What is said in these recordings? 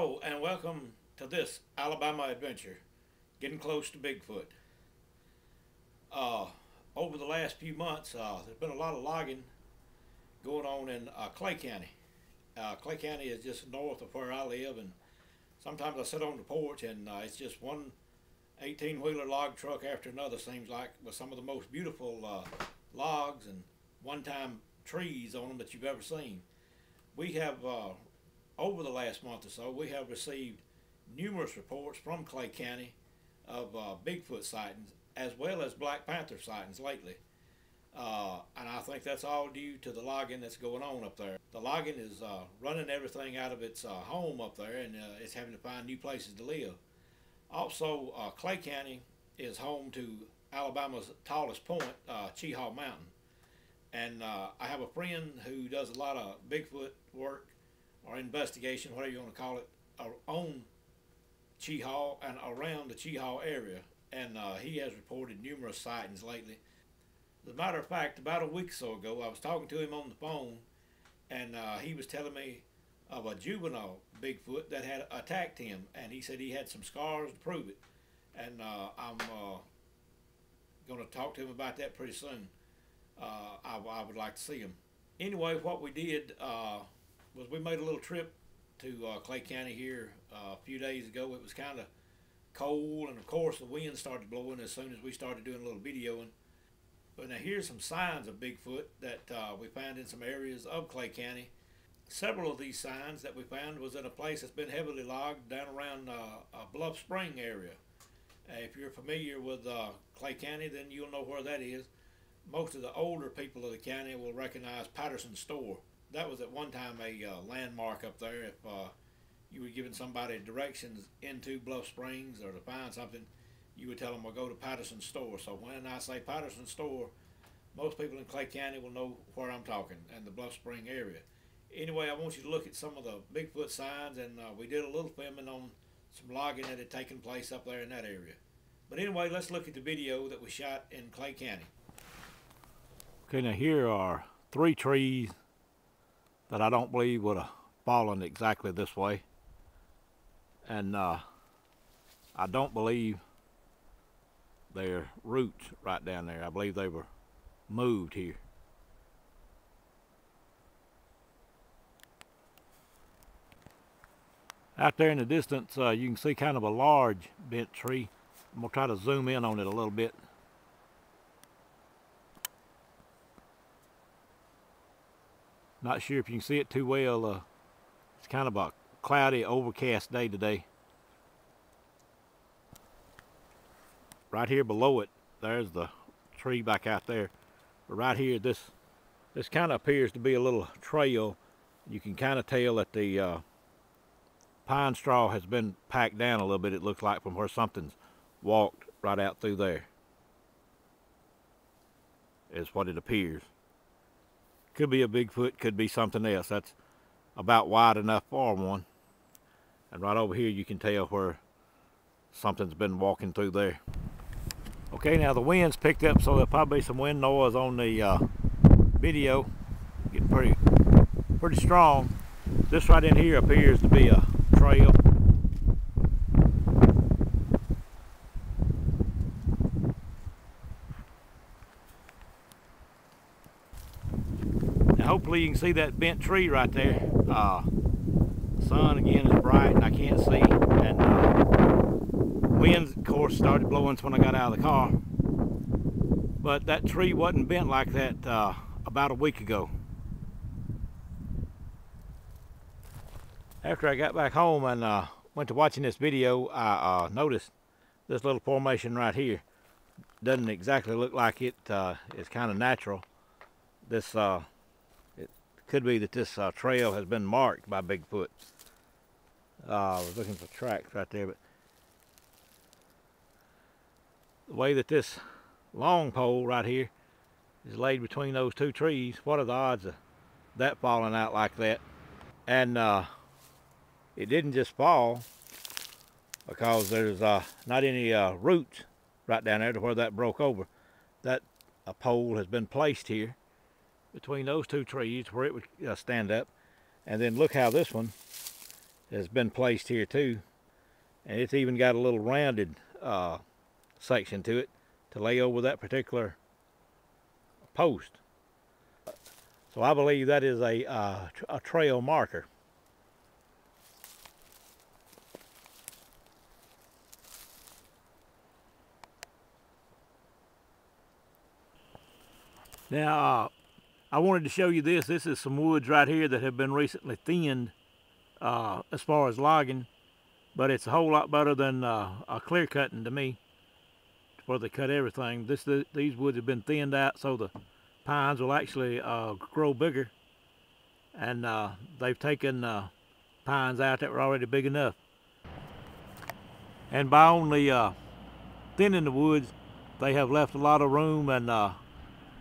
Hello and welcome to this Alabama adventure, getting close to Bigfoot. Over the last few months, there's been a lot of logging going on in Clay County. Clay County is just north of where I live, and sometimes I sit on the porch and it's just one 18-wheeler log truck after another, seems like, with some of the most beautiful logs and one-time trees on them that you've ever seen. We have over the last month or so, we have received numerous reports from Clay County of Bigfoot sightings as well as Black Panther sightings lately. And I think that's all due to the logging that's going on up there. The logging is running everything out of its home up there, and it's having to find new places to live. Also, Clay County is home to Alabama's tallest point, Cheehaw Mountain. And I have a friend who does a lot of Bigfoot work or investigation, whatever you want to call it, on Cheehaw and around the Cheehaw area. And he has reported numerous sightings lately. As a matter of fact, about a week or so ago, I was talking to him on the phone, and he was telling me of a juvenile Bigfoot that had attacked him, and he said he had some scars to prove it. And I'm going to talk to him about that pretty soon. I would like to see him. Anyway, what we did was we made a little trip to Clay County here a few days ago. It was kind of cold, and of course the wind started blowing as soon as we started doing a little videoing. But now here's some signs of Bigfoot that we found in some areas of Clay County. Several of these signs that we found was in a place that's been heavily logged down around a Bluff Spring area. If you're familiar with Clay County, then you'll know where that is. Most of the older people of the county will recognize Patterson's store. That was at one time a landmark up there. If you were giving somebody directions into Bluff Springs or to find something, you would tell them, well, go to Patterson's store. So when I say Patterson's store, most people in Clay County will know where I'm talking, and the Bluff Spring area. Anyway, I want you to look at some of the Bigfoot signs, and we did a little filming on some logging that had taken place up there in that area. But anyway, let's look at the video that we shot in Clay County. Okay, now here are 3 trees that I don't believe would have fallen exactly this way. And I don't believe they're roots right down there. I believe they were moved here. Out there in the distance, you can see kind of a large bent tree. I'm going to try to zoom in on it a little bit. Not sure if you can see it too well. It's kind of a cloudy, overcast day today. Right here below it, there's the tree back out there. But right here, this kind of appears to be a little trail. You can kind of tell that the pine straw has been packed down a little bit, it looks like, from where something's walked right out through there. Is what it appears. Could be a Bigfoot, could be something else. That's about wide enough for one. And right over here you can tell where something's been walking through there. Okay, now the wind's picked up, so there'll probably be some wind noise on the video. Getting pretty strong. This right in here appears to be a trail. Hopefully you can see that bent tree right there. The sun again is bright and I can't see, and winds of course started blowing when I got out of the car, but that tree wasn't bent like that about a week ago. After I got back home and went to watching this video, I noticed this little formation right here. Doesn't exactly look like it. It's kind of natural. This could be that this trail has been marked by Bigfoot. I was looking for tracks right there, but the way that this long pole right here is laid between those 2 trees, what are the odds of that falling out like that? And it didn't just fall, because there's not any roots right down there to where that broke over. That a pole has been placed here between those 2 trees where it would stand up. And then look how this one has been placed here too, and it's even got a little rounded section to it to lay over that particular post. So I believe that is a trail marker. Now, I wanted to show you this. This is some woods right here that have been recently thinned as far as logging, but it's a whole lot better than a clear cutting to me, where they cut everything. These woods have been thinned out so the pines will actually grow bigger, and they've taken pines out that were already big enough. And by only thinning the woods, they have left a lot of room and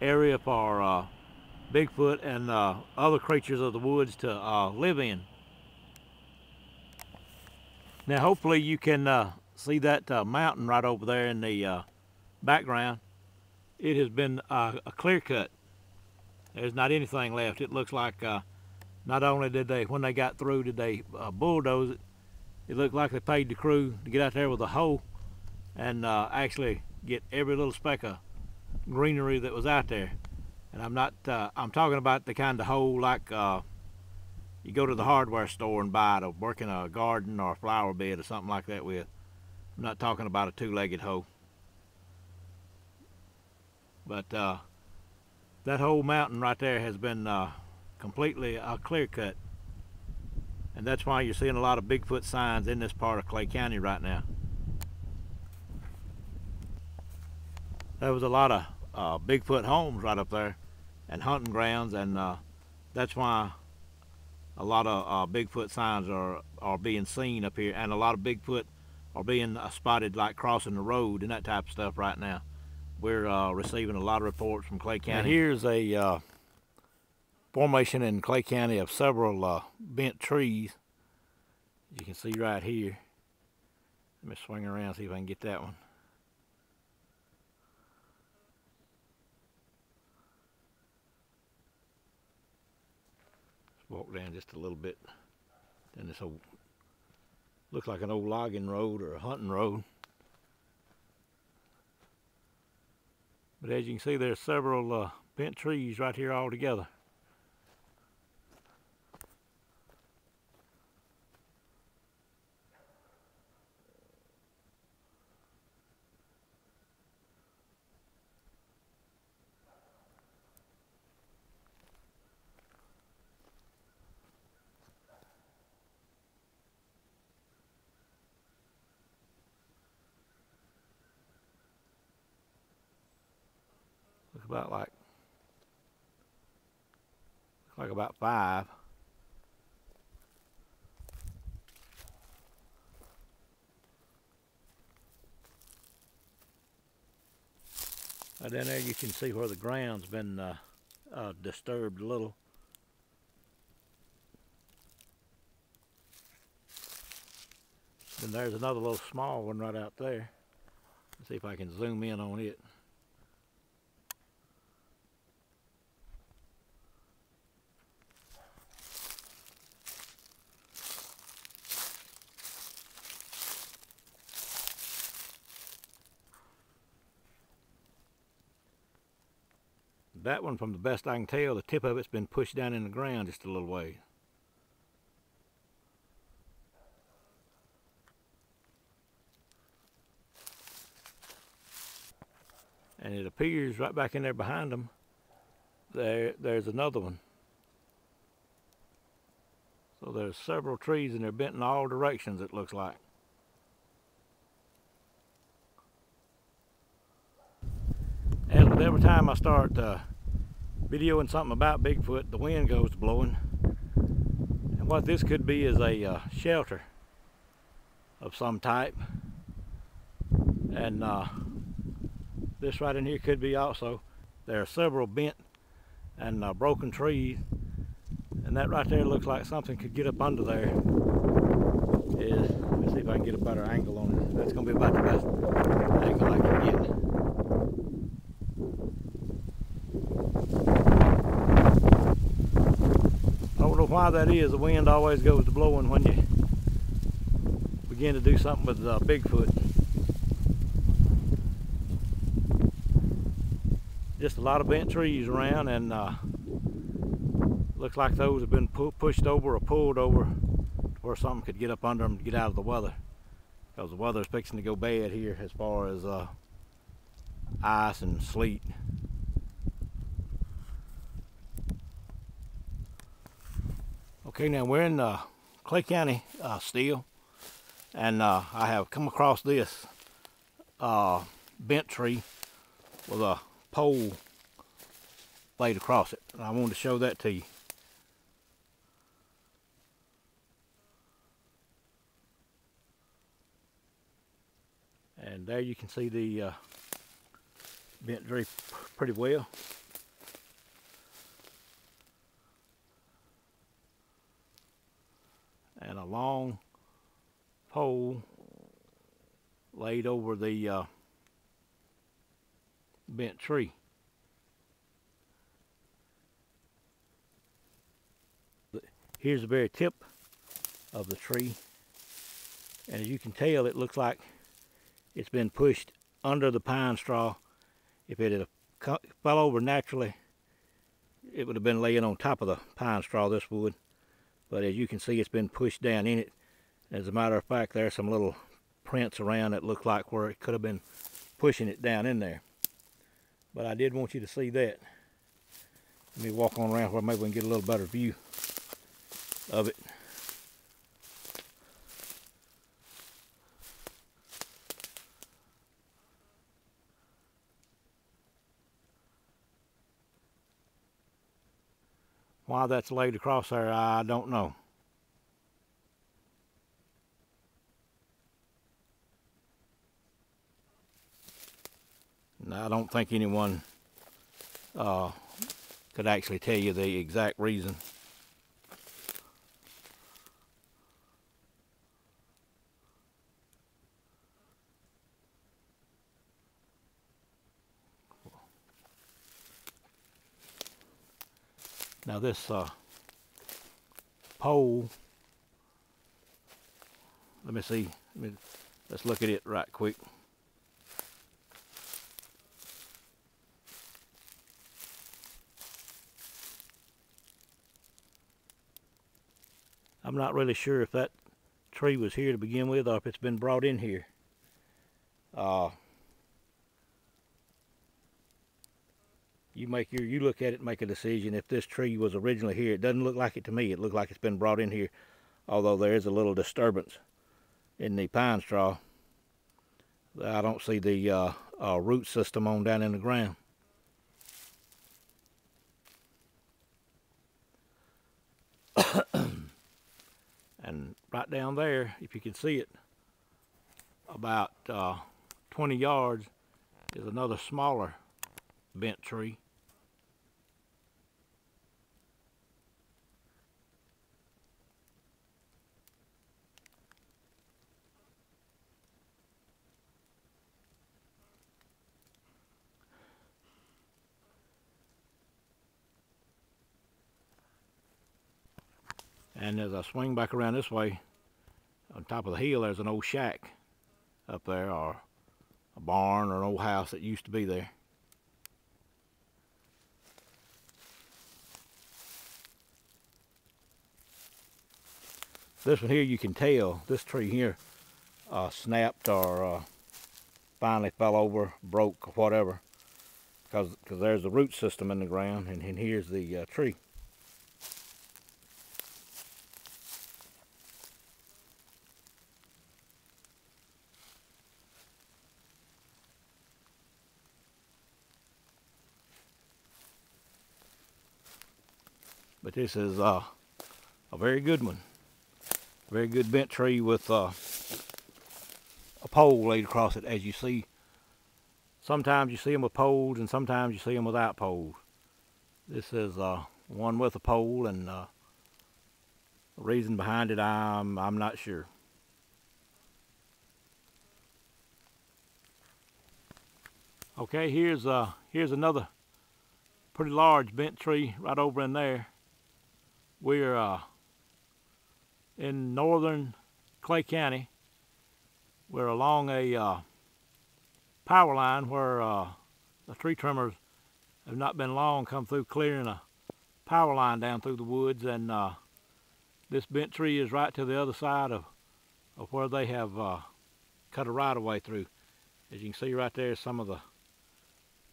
area for Bigfoot and other creatures of the woods to live in. Now hopefully you can see that mountain right over there in the background. It has been a clear cut. There's not anything left. It looks like not only did they, when they got through, did they bulldoze it, it looked like they paid the crew to get out there with a hoe and actually get every little speck of greenery that was out there. And I'm talking about the kind of hoe like you go to the hardware store and buy to work in a garden or a flower bed or something like that with. I'm not talking about a two-legged hoe. But that whole mountain right there has been completely clear cut. And that's why you're seeing a lot of Bigfoot signs in this part of Clay County right now. There was a lot of Bigfoot homes right up there and hunting grounds, and that's why a lot of Bigfoot signs are being seen up here, and a lot of Bigfoot are being spotted like crossing the road and that type of stuff right now. We're receiving a lot of reports from Clay County. Now here's a formation in Clay County of several bent trees. You can see right here. Let me swing around and see if I can get that one. Let's walk down just a little bit. Then this old, looks like an old logging road or a hunting road. But as you can see, there's several bent trees right here all together. Looks like about 5. Down there you can see where the ground's been disturbed a little. Then there's another little small one right out there. Let's see if I can zoom in on it. That one, from the best I can tell, the tip of it's been pushed down in the ground just a little way. And it appears right back in there behind them, there's another one. So there's several trees and they're bent in all directions, it looks like. And with every time I start videoing something about Bigfoot, the wind goes blowing. And what this could be is a shelter of some type. And this right in here could be also. There are several bent and broken trees. And that right there looks like something could get up under there. Let me see if I can get a better angle on it. That's going to be about the best angle I can get. I don't know why that is. The wind always goes to blowing when you begin to do something with Bigfoot. Just a lot of bent trees around, and looks like those have been pushed over or pulled over where something could get up under them to get out of the weather, because the weather is fixing to go bad here as far as ice and sleet. Okay, now we're in Clay County still, and I have come across this bent tree with a pole laid across it, and I wanted to show that to you. And there you can see the bent tree pretty well. And a long pole laid over the bent tree. Here's the very tip of the tree, and as you can tell, it looks like it's been pushed under the pine straw. If it had fell over naturally, it would have been laying on top of the pine straw, this would. But as you can see, it's been pushed down in it. As a matter of fact, there's some little prints around that look like where it could have been pushing it down in there. But I did want you to see that. Let me walk on around where maybe we can get a little better view of it. Why that's laid across there, I don't know. I don't think anyone could actually tell you the exact reason. Now this pole, let me see, let's look at it right quick. I'm not really sure if that tree was here to begin with or if it's been brought in here. You look at it and make a decision if this tree was originally here. It doesn't look like it to me. It looks like it's been brought in here, although there is a little disturbance in the pine straw. I don't see the root system on down in the ground. And right down there, if you can see it, about 20 yards is another smaller bent tree. And as I swing back around this way, on top of the hill, there's an old shack up there, or a barn or an old house that used to be there. This one here, you can tell, this tree here snapped or finally fell over, broke, whatever, because there's the root system in the ground, and here's the tree. But this is a very good one. Very good bent tree with a pole laid across it, as you see. Sometimes you see them with poles and sometimes you see them without poles. This is one with a pole, and the reason behind it, I'm not sure. Okay, here's another pretty large bent tree right over in there. We're in northern Clay County, We're along a power line where the tree trimmers have not been long come through clearing a power line down through the woods, and this bent tree is right to the other side of where they have cut a right of way through. As you can see right there, some of the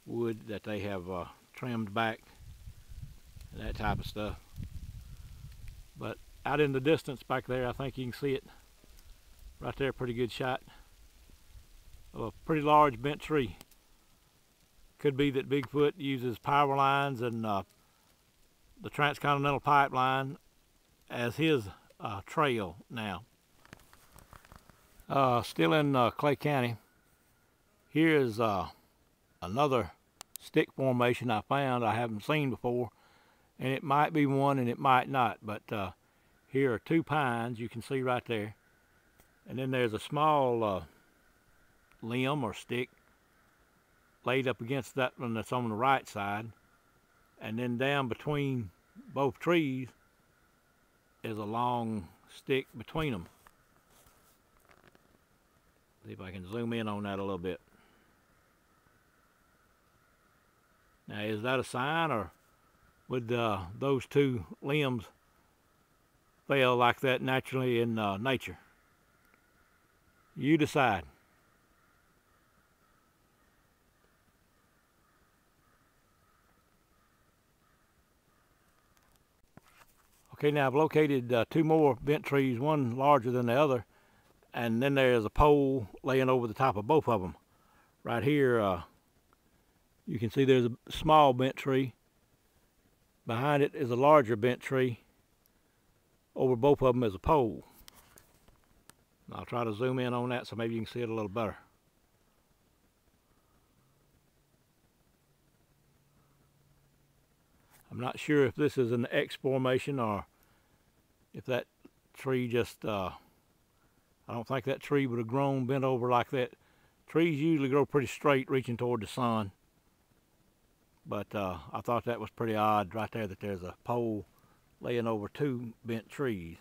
wood that they have trimmed back and that type of stuff. But out in the distance back there, I think you can see it right there, pretty good shot of a pretty large bent tree. Could be that Bigfoot uses power lines and the transcontinental pipeline as his trail now. Still in Clay County. Here is another stick formation I found I haven't seen before, and it might be one and it might not, but here are two pines you can see right there, and then there's a small limb or stick laid up against that one that's on the right side, and then down between both trees is a long stick between them. See if I can zoom in on that a little bit. Now, is that a sign, or would those two limbs fail like that naturally in nature? You decide. Okay, now I've located two more bent trees, one larger than the other, and then there's a pole laying over the top of both of them. Right here, you can see there's a small bent tree. Behind it is a larger bent tree. Over both of them is a pole. I'll try to zoom in on that so maybe you can see it a little better. I'm not sure if this is an X formation or if that tree just, I don't think that tree would have grown bent over like that. Trees usually grow pretty straight reaching toward the sun. But I thought that was pretty odd right there that there's a pole laying over two bent trees.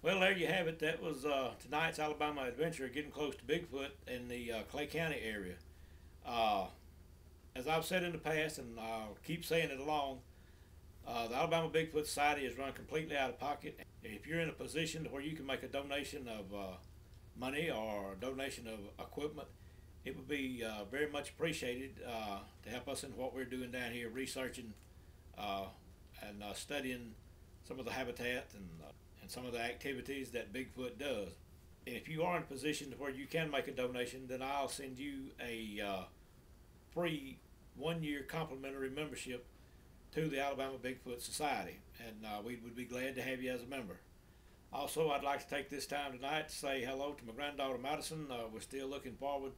Well, there you have it. That was tonight's Alabama adventure, getting close to Bigfoot in the Clay County area. As I've said in the past, and I'll keep saying it along, the Alabama Bigfoot Society is run completely out of pocket. If you're in a position where you can make a donation of money or a donation of equipment, it would be very much appreciated to help us in what we're doing down here, researching and studying some of the habitat and some of the activities that Bigfoot does. And if you are in a position where you can make a donation, then I'll send you a free 1-year complimentary membership to the Alabama Bigfoot Society, and we would be glad to have you as a member. Also, I'd like to take this time tonight to say hello to my granddaughter Madison. We're still looking forward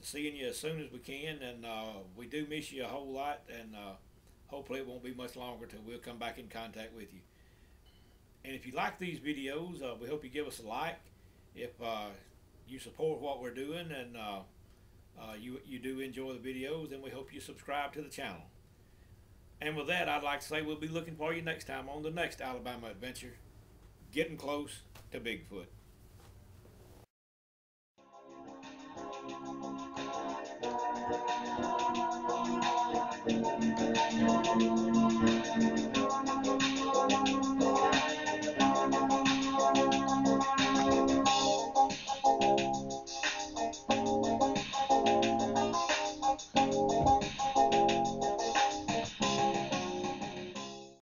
to seeing you as soon as we can, and we do miss you a whole lot, and hopefully it won't be much longer till we'll come back in contact with you. And if you like these videos, we hope you give us a like. If you support what we're doing and you do enjoy the videos, then we hope you subscribe to the channel. And with that, I'd like to say we'll be looking for you next time on the next Alabama adventure, getting close to Bigfoot.